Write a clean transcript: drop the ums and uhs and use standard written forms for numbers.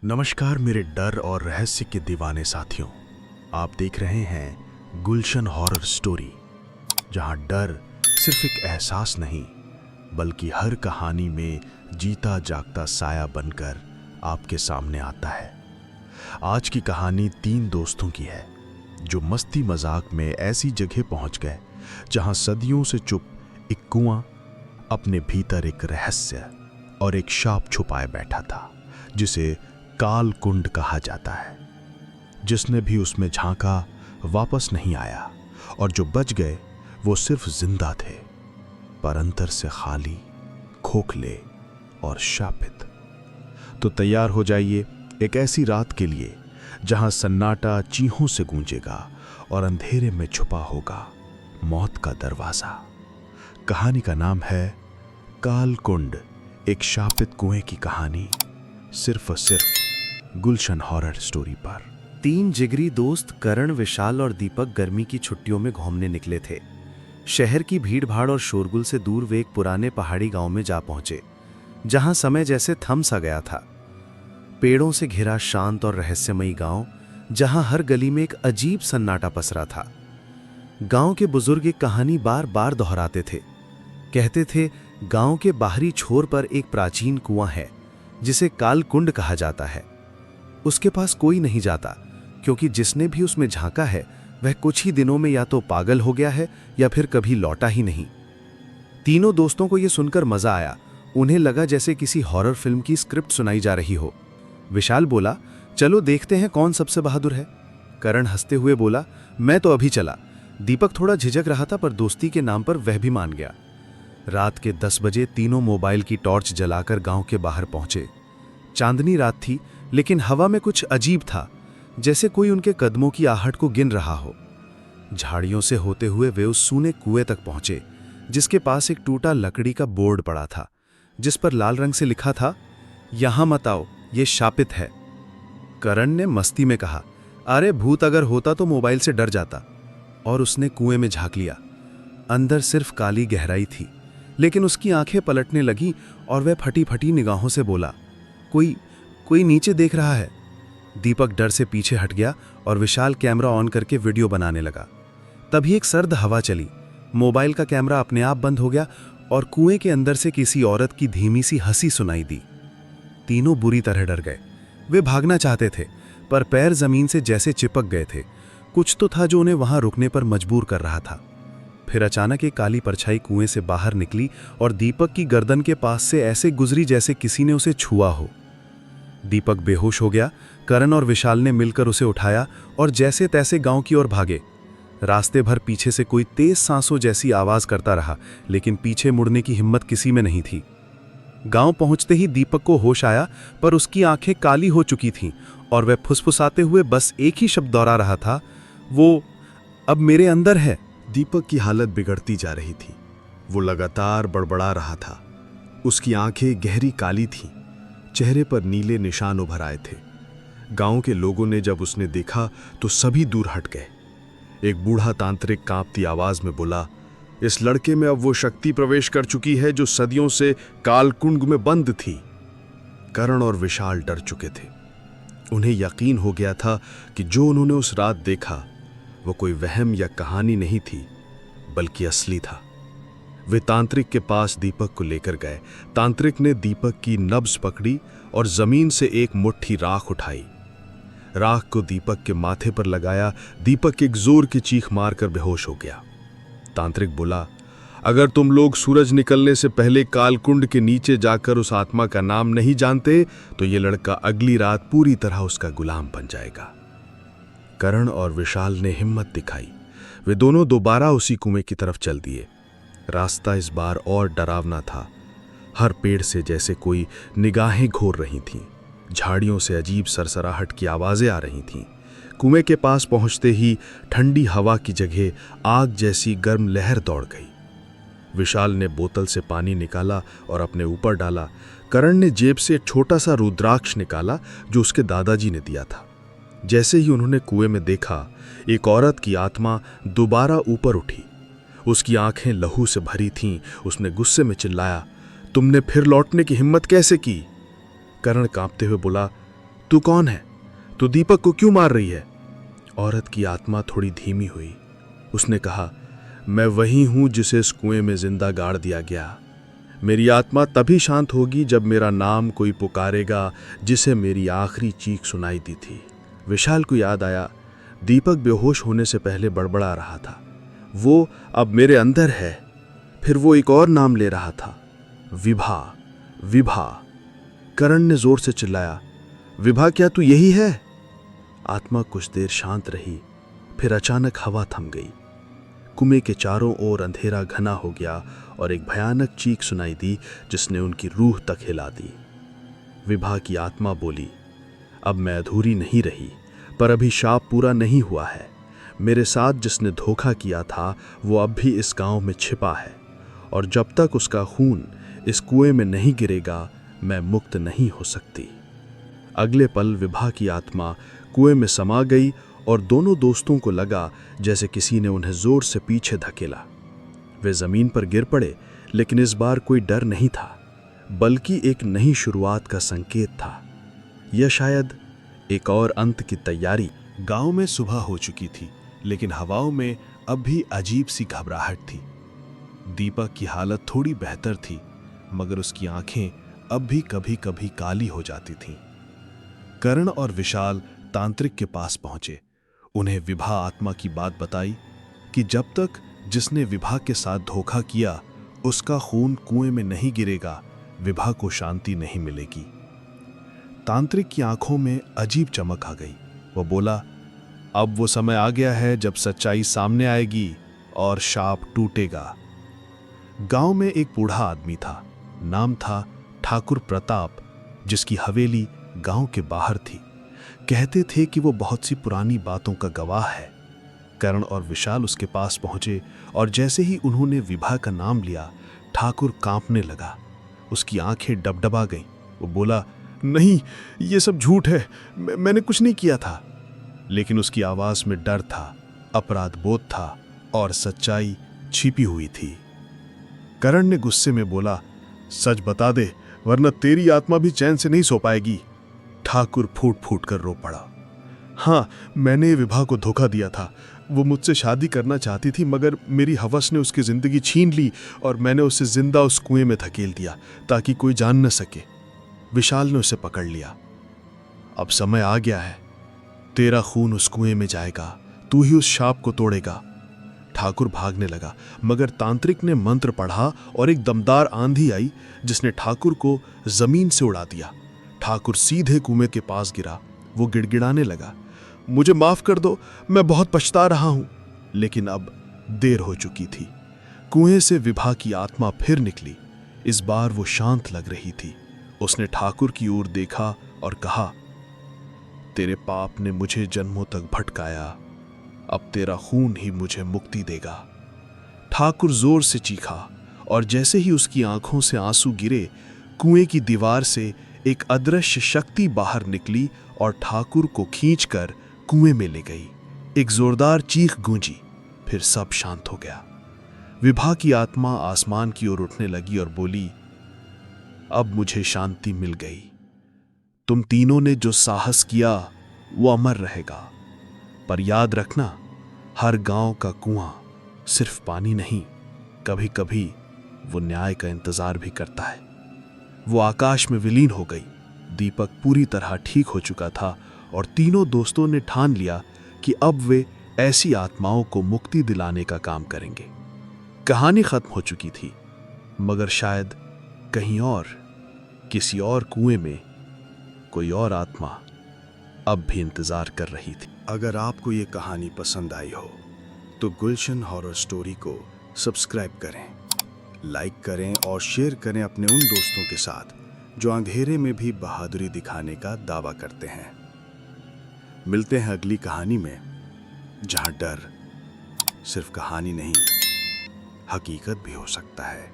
नमस्कार मेरे डर और रहस्य के दीवाने साथियों। आप देख रहे हैं गुलशन हॉरर स्टोरी, जहां डर सिर्फ एक एहसास नहीं बल्कि हर कहानी में जीता जागता साया बनकर आपके सामने आता है। आज की कहानी 3 दोस्तों की है जो मस्ती मजाक में ऐसी जगह पहुंच गए जहां सदियों से चुप एक कुआं अपने भीतर एक रहस्य और एक शाप छुपाए बैठा था, जिसे काल कुंड कहा जाता है। जिसने भी उसमें झांका वापस नहीं आया, और जो बच गए वो सिर्फ जिंदा थे, पर अंतर से खाली, खोखले और शापित। तो तैयार हो जाइए एक ऐसी रात के लिए जहां सन्नाटा चीहों से गूंजेगा और अंधेरे में छुपा होगा मौत का दरवाजा। कहानी का नाम है काल कुंड, एक शापित कुएं की कहानी, सिर्फ और सिर्फ गुलशन हॉरर स्टोरी पर। 3 जिगरी दोस्त करण, विशाल और दीपक गर्मी की छुट्टियों में घूमने निकले थे। शहर की भीड़-भाड़ और शोरगुल से दूर वे एक पुराने पहाड़ी गांव में जा पहुंचे, जहां समय जैसे थम सा गया था। पेड़ों से घिरा शांत और रहस्यमयी गांव, जहां हर गली में एक अजीब सन्नाटा पसरा था। गांव के बुजुर्ग एक कहानी बार बार दोहराते थे। कहते थे, गांव के बाहरी छोर पर एक प्राचीन कुआं है जिसे काल कुंड कहा जाता है। उसके पास कोई नहीं जाता, क्योंकि जिसने भी उसमें झांका है वह कुछ ही दिनों में या तो पागल हो गया है या फिर कभी लौटा ही नहीं। तीनों दोस्तों को यह सुनकर मजा आया। उन्हें लगा जैसे किसी हॉरर फिल्म की स्क्रिप्ट सुनाई जा रही हो। विशाल बोला, चलो देखते हैं कौन सबसे बहादुर है। करण हंसते हुए बोला, मैं तो अभी चला। दीपक थोड़ा झिझक रहा था, पर दोस्ती के नाम पर वह भी मान गया। रात के 10 बजे तीनों मोबाइल की टॉर्च जलाकर गांव के बाहर पहुंचे। चांदनी रात थी, लेकिन हवा में कुछ अजीब था, जैसे कोई उनके कदमों की आहट को गिन रहा हो। झाड़ियों से होते हुए वे उस सूने कुएं तक पहुंचे, जिसके पास एक टूटा लकड़ी का बोर्ड पड़ा था, जिस पर लाल रंग से लिखा था, यहां मत आओ, ये शापित है। करण ने मस्ती में कहा, अरे भूत अगर होता तो मोबाइल से डर जाता। और उसने कुएं में झांक लिया। अंदर सिर्फ काली गहराई थी, लेकिन उसकी आंखें पलटने लगी और वह फटी फटी निगाहों से बोला, कोई नीचे देख रहा है। दीपक डर से पीछे हट गया और विशाल कैमरा ऑन करके वीडियो बनाने लगा। तभी एक सर्द हवा चली, मोबाइल का कैमरा अपने आप बंद हो गया और कुएं के अंदर से किसी औरत की धीमी सी हंसी सुनाई दी। तीनों बुरी तरह डर गए। वे भागना चाहते थे, पर पैर जमीन से जैसे चिपक गए थे। कुछ तो था जो उन्हें वहां रुकने पर मजबूर कर रहा था। फिर अचानक एक काली परछाई कुएं से बाहर निकली और दीपक की गर्दन के पास से ऐसे गुजरी जैसे किसी ने उसे छुआ हो। दीपक बेहोश हो गया। करण और विशाल ने मिलकर उसे उठाया और जैसे तैसे गांव की ओर भागे। रास्ते भर पीछे से कोई तेज सांसों जैसी आवाज करता रहा, लेकिन पीछे मुड़ने की हिम्मत किसी में नहीं थी। गांव पहुंचते ही दीपक को होश आया, पर उसकी आंखें काली हो चुकी थीं और वह फुसफुसाते हुए बस एक ही शब्द दोहरा रहा था, वो अब मेरे अंदर है। दीपक की हालत बिगड़ती जा रही थी। वो लगातार बड़बड़ा रहा था। उसकी आंखें गहरी काली थीं, चेहरे पर नीले निशान उभर आए थे। गांव के लोगों ने जब उसने देखा तो सभी दूर हट गए। एक बूढ़ा तांत्रिक कांपती आवाज में बोला, इस लड़के में अब वो शक्ति प्रवेश कर चुकी है जो सदियों से कालकुंड में बंद थी। करण और विशाल डर चुके थे। उन्हें यकीन हो गया था कि जो उन्होंने उस रात देखा वो कोई वहम या कहानी नहीं थी, बल्कि असली था। वे तांत्रिक के पास दीपक को लेकर गए। तांत्रिक ने दीपक की नब्ज पकड़ी और जमीन से एक मुट्ठी राख उठाई। राख को दीपक के माथे पर लगाया। दीपक एक जोर की चीख मारकर बेहोश हो गया। तांत्रिक बोला, अगर तुम लोग सूरज निकलने से पहले कालकुंड के नीचे जाकर उस आत्मा का नाम नहीं जानते तो ये लड़का अगली रात पूरी तरह उसका गुलाम बन जाएगा। करण और विशाल ने हिम्मत दिखाई। वे दोनों दोबारा उसी कुएं की तरफ चल दिए। रास्ता इस बार और डरावना था। हर पेड़ से जैसे कोई निगाहें घोर रही थीं। झाड़ियों से अजीब सरसराहट की आवाजें आ रही थीं। कुएं के पास पहुंचते ही ठंडी हवा की जगह आग जैसी गर्म लहर दौड़ गई। विशाल ने बोतल से पानी निकाला और अपने ऊपर डाला। करण ने जेब से एक छोटा सा रुद्राक्ष निकाला जो उसके दादाजी ने दिया था। जैसे ही उन्होंने कुएं में देखा, एक औरत की आत्मा दोबारा ऊपर उठी। उसकी आंखें लहू से भरी थीं। उसने गुस्से में चिल्लाया, तुमने फिर लौटने की हिम्मत कैसे की? करण कांपते हुए बोला, तू कौन है? तू दीपक को क्यों मार रही है? औरत की आत्मा थोड़ी धीमी हुई। उसने कहा, मैं वही हूं जिसे इस कुएं में जिंदा गाड़ दिया गया। मेरी आत्मा तभी शांत होगी जब मेरा नाम कोई पुकारेगा जिसे मेरी आखिरी चीख सुनाई दी थी। विशाल को याद आया, दीपक बेहोश होने से पहले बड़बड़ा रहा था, वो अब मेरे अंदर है। फिर वो एक और नाम ले रहा था, विभा, विभा। करण ने जोर से चिल्लाया, विभा क्या तू यही है? आत्मा कुछ देर शांत रही, फिर अचानक हवा थम गई। कुएं के चारों ओर अंधेरा घना हो गया और एक भयानक चीख सुनाई दी जिसने उनकी रूह तक हिला दी। विभा की आत्मा बोली, अब मैं अधूरी नहीं रही, पर अभी शाप पूरा नहीं हुआ है। मेरे साथ जिसने धोखा किया था वो अब भी इस गांव में छिपा है, और जब तक उसका खून इस कुएं में नहीं गिरेगा मैं मुक्त नहीं हो सकती। अगले पल विभा की आत्मा कुएं में समा गई और दोनों दोस्तों को लगा जैसे किसी ने उन्हें जोर से पीछे धकेला। वे जमीन पर गिर पड़े, लेकिन इस बार कोई डर नहीं था, बल्कि एक नई शुरुआत का संकेत था, या शायद एक और अंत की तैयारी। गांव में सुबह हो चुकी थी, लेकिन हवाओं में अब भी अजीब सी घबराहट थी। दीपक की हालत थोड़ी बेहतर थी, मगर उसकी आंखें अब भी कभी कभी काली हो जाती थीं। करण और विशाल तांत्रिक के पास पहुंचे। उन्हें विभा आत्मा की बात बताई कि जब तक जिसने विभा के साथ धोखा किया उसका खून कुएं में नहीं गिरेगा, विभा को शांति नहीं मिलेगी। तांत्रिक की आंखों में अजीब चमक आ गई। वो बोला, अब वो समय आ गया है जब सच्चाई सामने आएगी और शाप टूटेगा। गांव में एक बूढ़ा आदमी था, नाम था ठाकुर प्रताप, जिसकी हवेली गांव के बाहर थी। कहते थे कि वो बहुत सी पुरानी बातों का गवाह है। करण और विशाल उसके पास पहुंचे और जैसे ही उन्होंने विभा का नाम लिया, ठाकुर कांपने लगा। उसकी आंखें डबडबा गईं। वो बोला, नहीं, ये सब झूठ है, मैंने कुछ नहीं किया था। लेकिन उसकी आवाज में डर था, अपराध बोध था और सच्चाई छिपी हुई थी। करण ने गुस्से में बोला, सच बता दे, वरना तेरी आत्मा भी चैन से नहीं सो पाएगी। ठाकुर फूट फूट कर रो पड़ा। हाँ, मैंने विभा को धोखा दिया था। वो मुझसे शादी करना चाहती थी, मगर मेरी हवस ने उसकी जिंदगी छीन ली और मैंने उसे जिंदा उस कुएं में धकेल दिया ताकि कोई जान न सके। विशाल ने उसे पकड़ लिया। अब समय आ गया है, तेरा खून उस कुएं में जाएगा, तू ही उस शाप को तोड़ेगा। ठाकुर भागने लगा, मगर तांत्रिक ने मंत्र पढ़ा और एक दमदार आंधी आई जिसने ठाकुर को जमीन से उड़ा दिया। ठाकुर सीधे कुएं के पास गिरा। वो गिड़गिड़ाने लगा, मुझे माफ कर दो, मैं बहुत पछता रहा हूं। लेकिन अब देर हो चुकी थी। कुएं से विभा की आत्मा फिर निकली। इस बार वो शांत लग रही थी। उसने ठाकुर की ओर देखा और कहा, तेरे पाप ने मुझे जन्मों तक भटकाया, अब तेरा खून ही मुझे मुक्ति देगा। ठाकुर जोर से चीखा और जैसे ही उसकी आंखों से आंसू गिरे, कुएं की दीवार से एक अदृश्य शक्ति बाहर निकली और ठाकुर को खींचकर कुएं में ले गई। एक जोरदार चीख गूंजी, फिर सब शांत हो गया। विभा की आत्मा आसमान की ओर उठने लगी और बोली, अब मुझे शांति मिल गई। तुम तीनों ने जो साहस किया वो अमर रहेगा, पर याद रखना, हर गांव का कुआं सिर्फ पानी नहीं, कभी कभी वो न्याय का इंतजार भी करता है। वो आकाश में विलीन हो गई। दीपक पूरी तरह ठीक हो चुका था और तीनों दोस्तों ने ठान लिया कि अब वे ऐसी आत्माओं को मुक्ति दिलाने का काम करेंगे। कहानी खत्म हो चुकी थी, मगर शायद कहीं और, किसी और कुएं में कोई और आत्मा अब भी इंतजार कर रही थी। अगर आपको ये कहानी पसंद आई हो तो गुलशन हॉरर स्टोरी को सब्सक्राइब करें, लाइक करें और शेयर करें अपने उन दोस्तों के साथ जो अंधेरे में भी बहादुरी दिखाने का दावा करते हैं। मिलते हैं अगली कहानी में, जहां डर सिर्फ कहानी नहीं, हकीकत भी हो सकता है।